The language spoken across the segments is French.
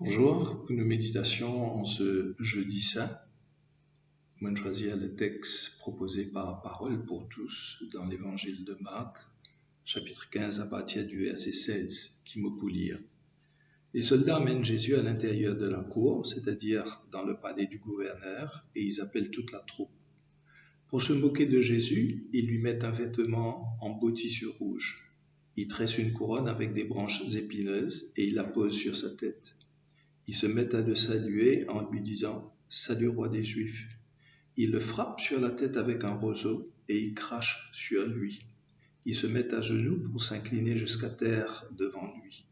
Bonjour, pour nos méditations en ce jeudi saint, moi je choisis le texte proposé par Parole pour tous dans l'évangile de Marc, chapitre 15 à partir du verset 16, qui me pour lire. Les soldats amènent Jésus à l'intérieur de la cour, c'est-à-dire dans le palais du gouverneur, et ils appellent toute la troupe. Pour se moquer de Jésus, ils lui mettent un vêtement en bottisure rouge. Ils tressent une couronne avec des branches épineuses et ils la posent sur sa tête. Ils se mettent à le saluer en lui disant « Salut roi des Juifs ». Ils le frappent sur la tête avec un roseau et ils crachent sur lui. Ils se mettent à genoux pour s'incliner jusqu'à terre devant lui.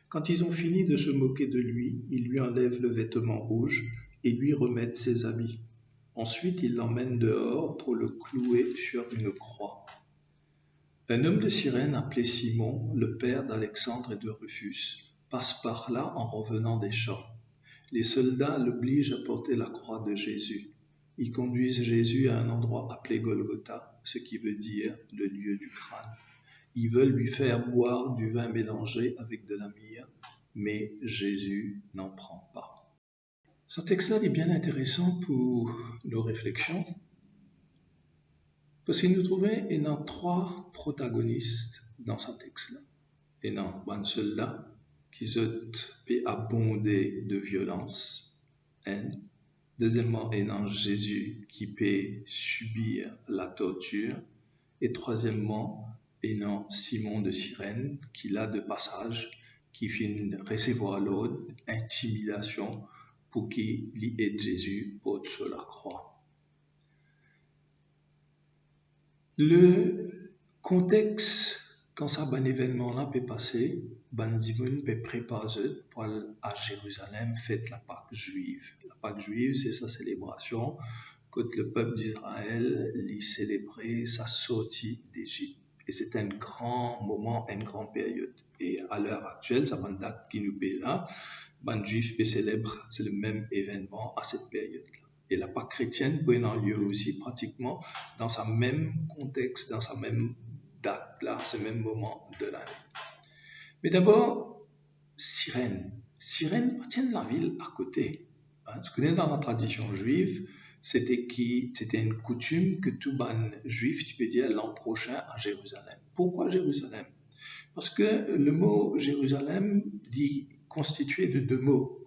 Quand ils ont fini de se moquer de lui, ils lui enlèvent le vêtement rouge et lui remettent ses habits. Ensuite, ils l'emmènent dehors pour le clouer sur une croix. Un homme de Cyrène appelé Simon, le père d'Alexandre et de Rufus, passe par là en revenant des champs. Les soldats l'obligent à porter la croix de Jésus. Ils conduisent Jésus à un endroit appelé Golgotha, ce qui veut dire le lieu du crâne. Ils veulent lui faire boire du vin mélangé avec de la myrrhe, mais Jésus n'en prend pas. Ce texte-là est bien intéressant pour nos réflexions, parce qu'il nous trouvait ayant trois protagonistes dans ce texte-là. Ayant un soldat qui peut abonder de violence, haine. Deuxièmement, ayant Jésus qui peut subir la torture. Et troisièmement, ayant Simon de Cyrène qui l'a de passage, qui finit de recevoir l'ordre, intimidation, pour qu'il aide Jésus porte sur la croix. Le contexte, quand ça, un événement-là peut passer, Dimoun peut préparer pour aller à Jérusalem, fête la Pâque juive. La Pâque juive, c'est sa célébration quand le peuple d'Israël lui célébrait sa sortie d'Égypte. Et c'est un grand moment, une grande période. Et à l'heure actuelle, ça va une date qui nous paye là, les Juifs célèbrent, c'est le même événement à cette période-là. Et la Pâque chrétienne peut avoir lieu aussi pratiquement dans sa même contexte, dans sa même date là, ce même moment de l'année. Mais d'abord, Cyrène. Cyrène appartient à la ville à côté. Tu connais dans la tradition juive, c'était une coutume que tout ban juif, tu peux dire l'an prochain à Jérusalem. Pourquoi Jérusalem? Parce que le mot Jérusalem dit constitué de deux mots.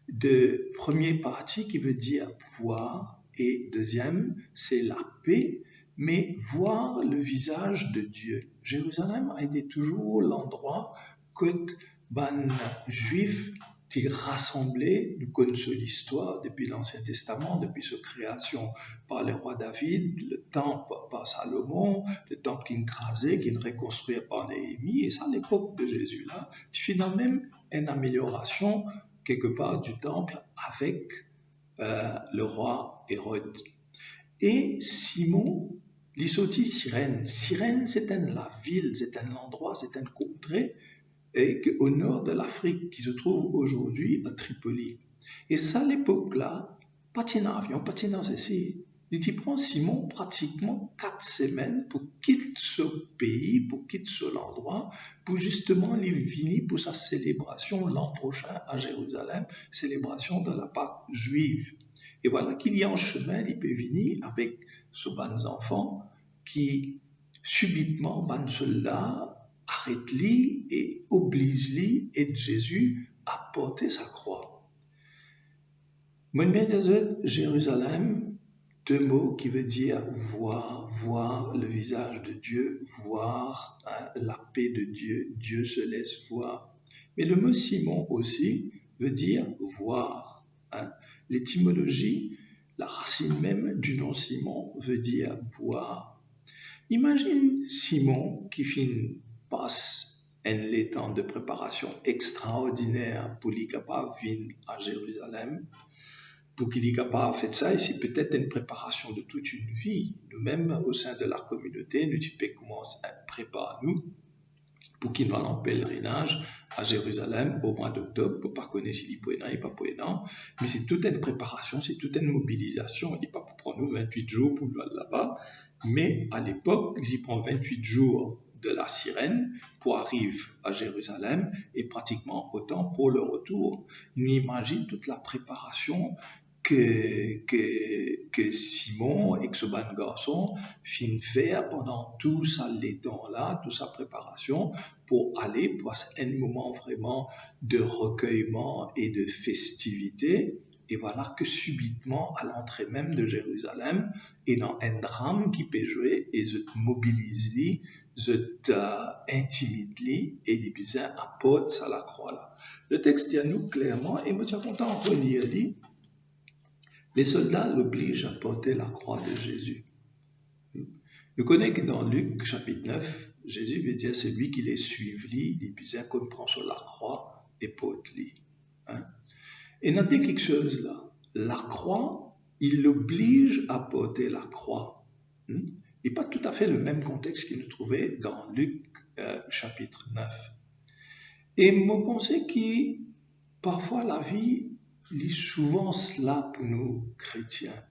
De première partie qui veut dire voir et deuxième, c'est la paix, mais voir le visage de Dieu. Jérusalem a été toujours l'endroit que les Juifs étaient rassemblés. Nous connaissons l'histoire depuis l'Ancien Testament, depuis sa création par le roi David, le temple par Salomon, le temple qui est crasé, qui est reconstruit par Néhémie, et ça à l'époque de Jésus là, tu finis même une amélioration quelque part du temple avec le roi Hérode. Et Simon, il sortit Cyrène. Cyrène, c'était la ville, c'était un endroit, c'était une contrée au nord de l'Afrique qui se trouve aujourd'hui à Tripoli. Et ça, à l'époque-là, pas de avion, pas de ceci. Il prend Simon pratiquement 4 semaines pour quitter ce pays, pour quitter ce endroit, pour justement lui venir pour sa célébration l'an prochain à Jérusalem, célébration de la Pâque juive. Et voilà qu'il y a en chemin, il peut venir avec ce bons enfants qui subitement, ban soldats, arrête-lui et oblige-lui et Jésus à porter sa croix. Mon bien Jérusalem, deux mots qui veut dire voir le visage de Dieu, voir la paix de Dieu, Dieu se laisse voir. Mais le mot Simon aussi veut dire voir. L'étymologie, la racine même du nom Simon veut dire voir. Imagine Simon qui passe un temps de préparation extraordinaire pour lui capable de venir à Jérusalem. Pour qu'il est capable de faire ça, et c'est peut-être une préparation de toute une vie. Nous-mêmes, au sein de la communauté, nous commençons à préparer nous pour qu'il nous en pèlerinage à Jérusalem au mois d'octobre, pour pas connaître s'il est poénant et pas poénant, mais c'est toute une préparation, c'est toute une mobilisation. Il n'est pas pour prendre nous 28 jours pour aller là-bas, mais à l'époque, il prend 28 jours de la sirène pour arriver à Jérusalem et pratiquement autant pour le retour. On imagine toute la préparation que Simon et que ce bon garçon fin faire pendant tout ça, les temps-là, toute sa préparation pour aller passer un moment vraiment de recueillement et de festivité. Et voilà que subitement, à l'entrée même de Jérusalem, il y a un drame qui peut jouer et se mobilise, se intimide et dit bien apporte ça la croix là. Le texte dit à nous clairement, et moi je suis content de relire, les soldats l'obligent à porter la croix de Jésus. Nous connaissons que dans Luc chapitre 9, Jésus veut dire celui qui les suit, il dit bien qu'on prend sur la croix et porte-lui. Hein? Et notez quelque chose là. La croix, il l'oblige à porter la croix. Et pas tout à fait le même contexte qu'il nous trouvait dans Luc chapitre 9. Et moi, je pense que parfois la vie lit souvent cela pour nous chrétiens.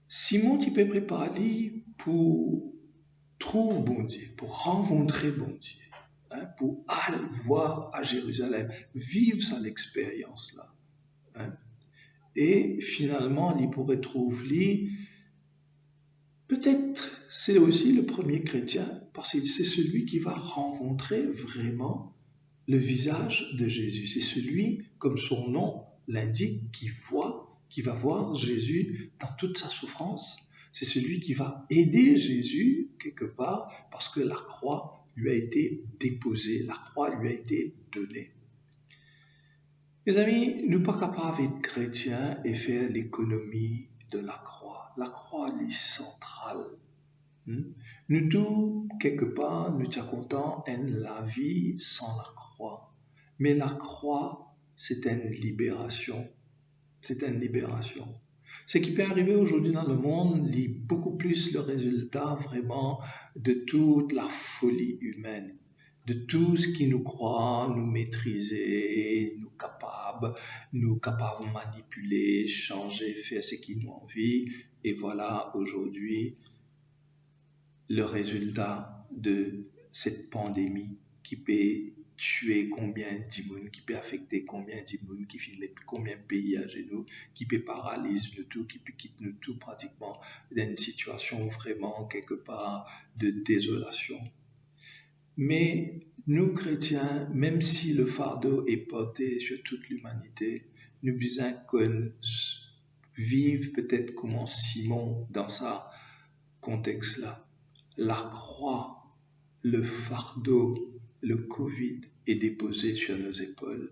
Simon, tu peux préparer pour trouver bon Dieu, pour rencontrer bon Dieu. Pour aller voir à Jérusalem, vivre cette expérience-là. Et finalement, il pourrait trouver, peut-être c'est aussi le premier chrétien, parce que c'est celui qui va rencontrer vraiment le visage de Jésus. C'est celui, comme son nom l'indique, qui va voir Jésus dans toute sa souffrance. C'est celui qui va aider Jésus quelque part, parce que la croix lui a été déposée, la croix lui a été donnée. Mes amis, nous ne sommes pas capables d'être chrétiens et faire l'économie de la croix. La croix est centrale. Nous tous, quelque part, nous sommes contents de la vie sans la croix. Mais la croix, c'est une libération. C'est une libération. Ce qui peut arriver aujourd'hui dans le monde lit beaucoup plus le résultat vraiment de toute la folie humaine, de tout ce qui nous croit, nous maîtriser, nous capables de manipuler, changer, faire ce qui nous envie. Et voilà aujourd'hui le résultat de cette pandémie qui peut tuer combien d'immunes, qui peut affecter combien d'immunes, qui fait mettre combien de pays à genoux, qui peut paralyser le tout, qui peut quitter nous tout pratiquement dans une situation vraiment quelque part de désolation. Mais nous chrétiens, même si le fardeau est porté sur toute l'humanité, nous besoin qu'on vive peut-être comme Simon dans ce contexte-là. La croix, le fardeau, le Covid est déposé sur nos épaules.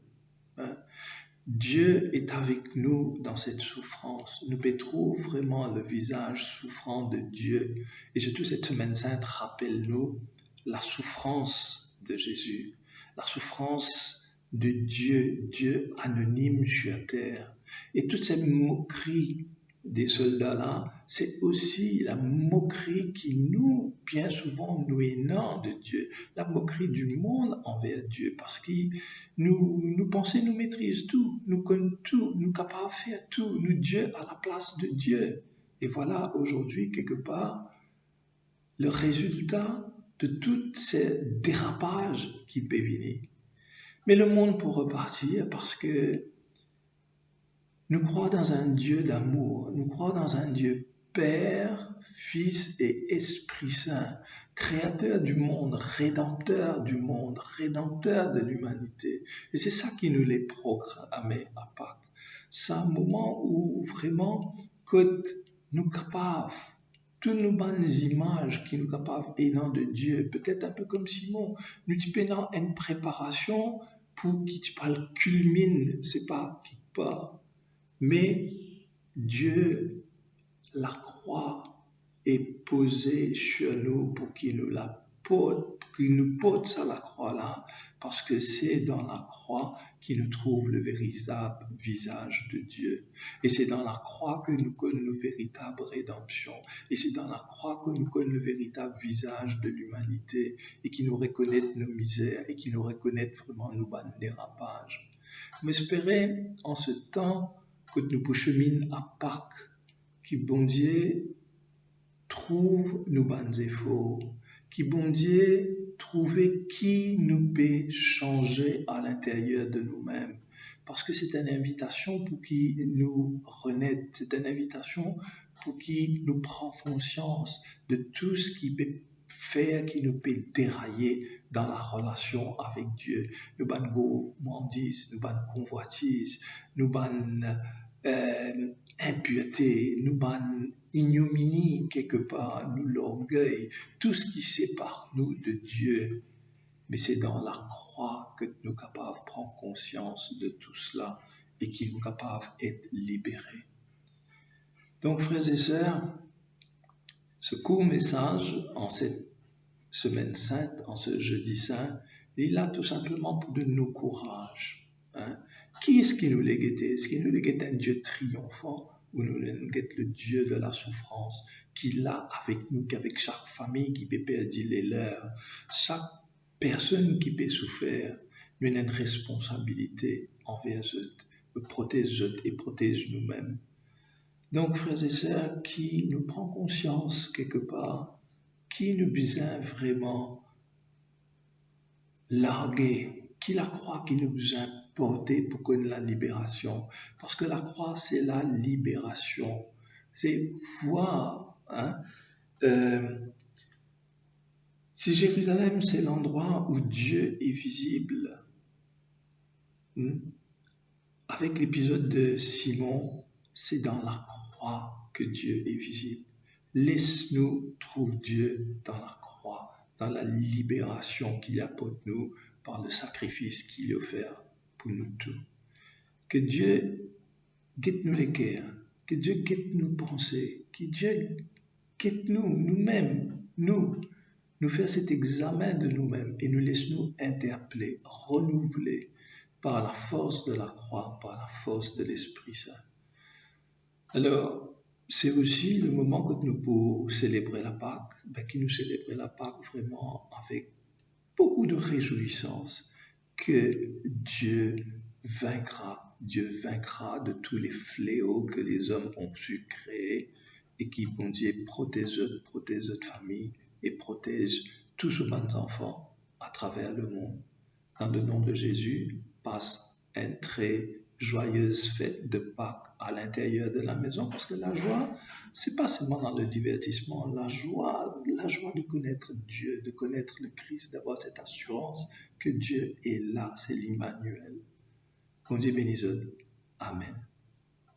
Dieu est avec nous dans cette souffrance. Nous pétrons vraiment le visage souffrant de Dieu. Et surtout cette semaine sainte, rappelle-nous la souffrance de Jésus, la souffrance de Dieu, Dieu anonyme sur terre. Et toutes ces moqueries des soldats-là, c'est aussi la moquerie qui nous, bien souvent, nous énerve de Dieu, la moquerie du monde envers Dieu, parce que nous pensons nous maîtrisent tout, nous connaissons tout, nous capables de faire tout, nous Dieu à la place de Dieu. Et voilà aujourd'hui, quelque part, le résultat de tous ces dérapages qui peuvent venir. Mais le monde peut repartir parce que nous croyons dans un Dieu d'amour, nous croyons dans un Dieu Père, Fils et Esprit Saint, créateur du monde, rédempteur de l'humanité. Et c'est ça qui nous les programmé à Pâques. C'est un moment où vraiment, que nous capables, toutes nos bonnes images qui nous capables énormément de Dieu, peut-être un peu comme Simon, nous typons une préparation pour qui tu parles culmine, c'est pas qui part. Mais Dieu, la croix est posée sur nous pour qu'il nous la porte, qu'il nous porte ça la croix là, parce que c'est dans la croix qu'il nous trouve le véritable visage de Dieu. Et c'est dans la croix que nous connaissons la véritable rédemption. Et c'est dans la croix que nous connaissons le véritable visage de l'humanité et qui nous reconnaît nos misères et qui nous reconnaît vraiment nos dérapages. J'espérais en ce temps que nous cheminer à Pâques, que bon Dieu trouve nos bonnes efforts, qui bon Dieu trouver qui nous peut changer à l'intérieur de nous-mêmes. Parce que c'est une invitation pour qui nous renaître, c'est une invitation pour qui nous prend conscience de tout ce qui peut faire, qui nous peut dérailler dans la relation avec Dieu. Nous ban gourmandise, nous ban convoitise, nous ban impureté, nous ban ignominie quelque part, nous l'orgueil, tout ce qui sépare nous de Dieu. Mais c'est dans la croix que nous sommes capables de prendre conscience de tout cela et qui nous sommes capables d'être libérés. Donc, frères et sœurs, ce court message en cette semaine sainte, en ce jeudi saint, il est là tout simplement pour donner nos courage. Qui est-ce qui nous l'a guetté? Est-ce qu'il nous l'a guetté un Dieu triomphant ou nous guette le Dieu de la souffrance qui l'a avec nous, qu'avec chaque famille qui peut perdre les leurs, chaque personne qui peut souffrir, nous avons une responsabilité envers eux, protéger eux et protéger nous-mêmes. Donc, frères et sœurs, qui nous prend conscience quelque part, qui nous besoin vraiment larguer, qui la croix qui nous besoin porter pour connaître la libération. Parce que la croix, c'est la libération. C'est voir, si Jérusalem, c'est l'endroit où Dieu est visible, avec l'épisode de Simon, c'est dans la croix que Dieu est visible. Laisse-nous trouver Dieu dans la croix, dans la libération qu'il apporte nous par le sacrifice qu'il a offert pour nous tous. Que Dieu guette nous les cœurs, que Dieu guette nos pensées, que Dieu guette nous-mêmes, nous faire cet examen de nous-mêmes et nous laisse nous interpeller, renouveler par la force de la croix, par la force de l'Esprit Saint. Alors, c'est aussi le moment que nous pouvons célébrer la Pâque, qui nous célébrer la Pâque vraiment avec beaucoup de réjouissance, que Dieu vaincra de tous les fléaux que les hommes ont su créer et qui, bon Dieu, protège notre famille et protège tous ces bons enfants à travers le monde. Dans le nom de Jésus, passe un très joyeuse fête de Pâques à l'intérieur de la maison, parce que la joie, c'est pas seulement dans le divertissement, la joie de connaître Dieu, de connaître le Christ, d'avoir cette assurance que Dieu est là, c'est l'Immanuel. Bon Dieu bénisse. Amen.